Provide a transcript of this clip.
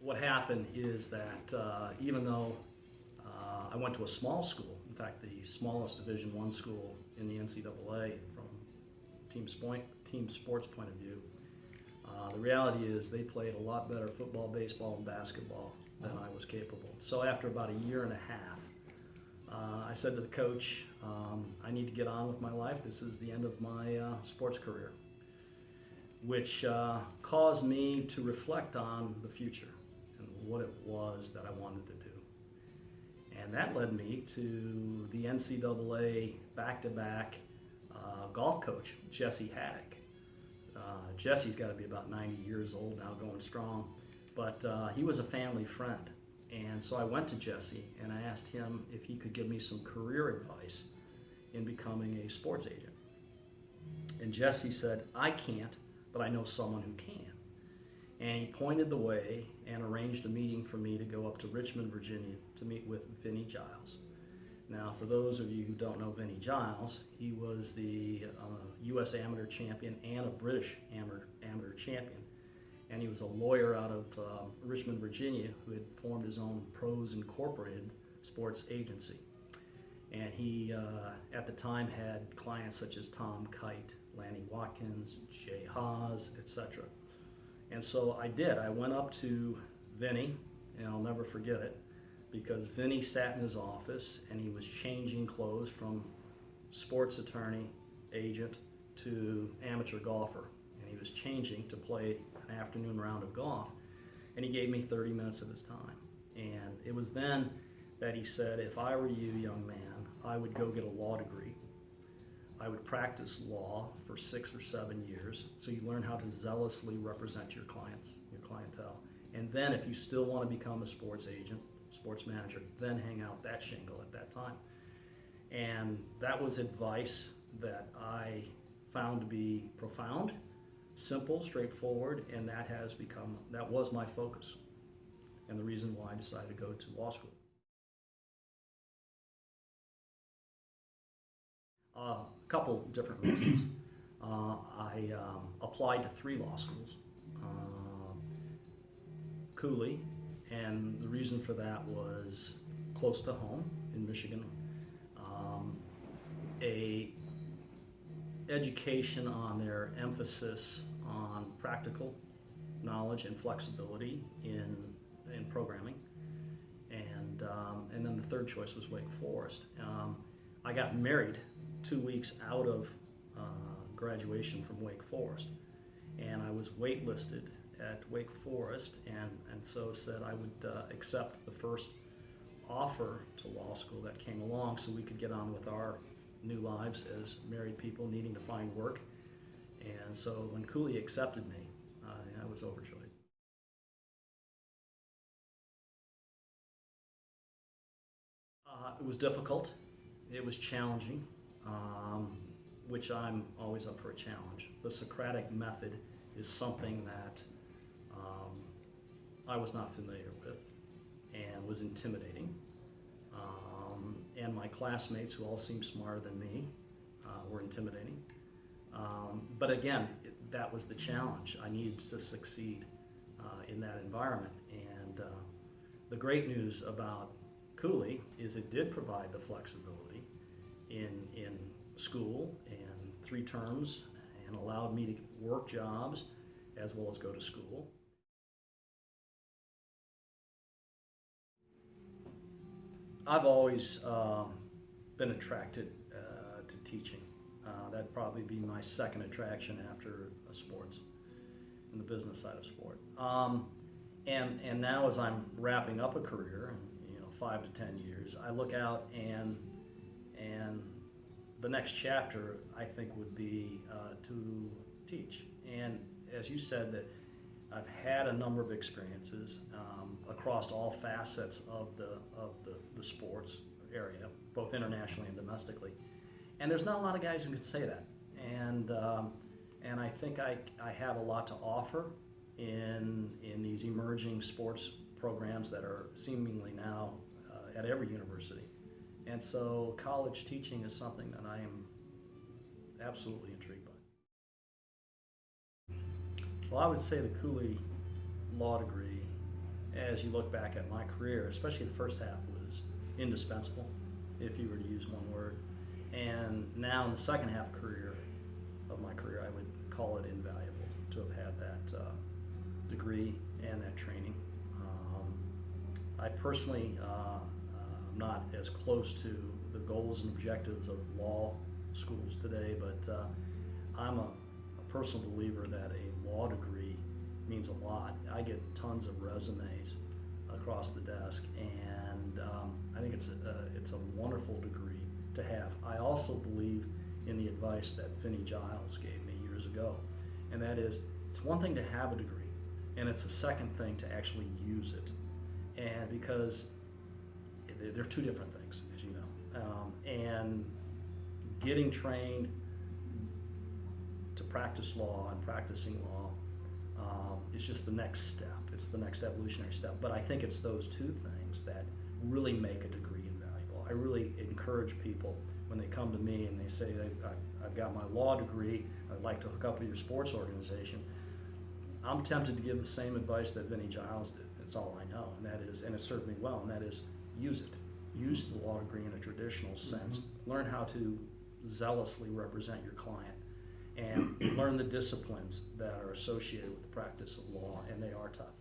What happened is that even though I went to a small school, in fact, the smallest Division I school in the NCAA from team sports point of view, the reality is they played a lot better football, baseball, and basketball than I was capable. So after about a year and a half, I said to the coach, I need to get on with my life. This is the end of my sports career, which caused me to reflect on the future and what it was that I wanted to do. And that led me to the NCAA back-to-back golf coach, Jesse Haddock. Jesse's got to be about 90 years old now, going strong, but he was a family friend. And so I went to Jesse and I asked him if he could give me some career advice in becoming a sports agent. And Jesse said, I can't, but I know someone who can. And he pointed the way and arranged a meeting for me to go up to Richmond, Virginia to meet with Vinny Giles. Now, for those of you who don't know Vinny Giles, he was the U.S. amateur champion and a British amateur champion. And he was a lawyer out of Richmond, Virginia, who had formed his own Pros Incorporated sports agency. And he, at the time, had clients such as Tom Kite, Lanny Watkins, Jay Haas, etc. And so I did. I went up to Vinny, and I'll never forget it, because Vinny sat in his office and he was changing clothes from sports attorney, agent, to amateur golfer. And he was changing to play an afternoon round of golf. And he gave me 30 minutes of his time. And it was then that he said, if I were you, young man, I would go get a law degree. I would practice law for 6 or 7 years, so you learn how to zealously represent your clients, your clientele. And then if you still want to become a sports agent, sports manager, then hang out that shingle at that time. And that was advice that I found to be profound, simple, straightforward, and that was my focus and the reason why I decided to go to law school. A couple different reasons. I applied to 3 law schools, Cooley, and the reason for that was close to home in Michigan, a education on their emphasis on practical knowledge and flexibility in programming, and then the third choice was Wake Forest. I got married 2 weeks out of graduation from Wake Forest, and I was waitlisted at Wake Forest, and so said I would accept the first offer to law school that came along so we could get on with our new lives as married people needing to find work. And so when Cooley accepted me, I was overjoyed. It was difficult. It was challenging, which I'm always up for a challenge. The Socratic method is something that I was not familiar with and was intimidating. And my classmates, who all seemed smarter than me, were intimidating. But again, that was the challenge. I needed to succeed in that environment. And the great news about Cooley is it did provide the flexibility in school and 3 terms, and allowed me to work jobs as well as go to school. I've always been attracted to teaching. That'd probably be my second attraction after sports and the business side of sport. And now as I'm wrapping up a career, 5 to 10 years, I look out and the next chapter I think would be to teach. And as you said, that I've had a number of experiences across all facets of the sports area, both internationally and domestically. And there's not a lot of guys who can say that. And I think I have a lot to offer in these emerging sports programs that are seemingly now at every university. And so college teaching is something that I am absolutely intrigued by. Well, I would say the Cooley Law degree as you look back at my career, especially the first half, was indispensable, if you were to use one word. And now in the second half of my career, I would call it invaluable to have had that degree and that training. I personally am not as close to the goals and objectives of law schools today, but I'm a personal believer that a law degree means a lot. I get tons of resumes across the desk, and I think it's a wonderful degree to have. I also believe in the advice that Vinnie Giles gave me years ago, and that is, it's one thing to have a degree, and it's a second thing to actually use it. And because they're two different things, as you know, and getting trained to practice law and practicing law is just the next step. It's the next evolutionary step. But I think it's those two things that really make a degree invaluable. I really encourage people when they come to me and they say, I've got my law degree, I'd like to hook up with your sports organization. I'm tempted to give the same advice that Vinnie Giles did. That's all I know, and that is, and it served me well, and that is, use it. Use the law degree in a traditional sense. Learn how to zealously represent your client, and learn the disciplines that are associated with the practice of law, and they are tough.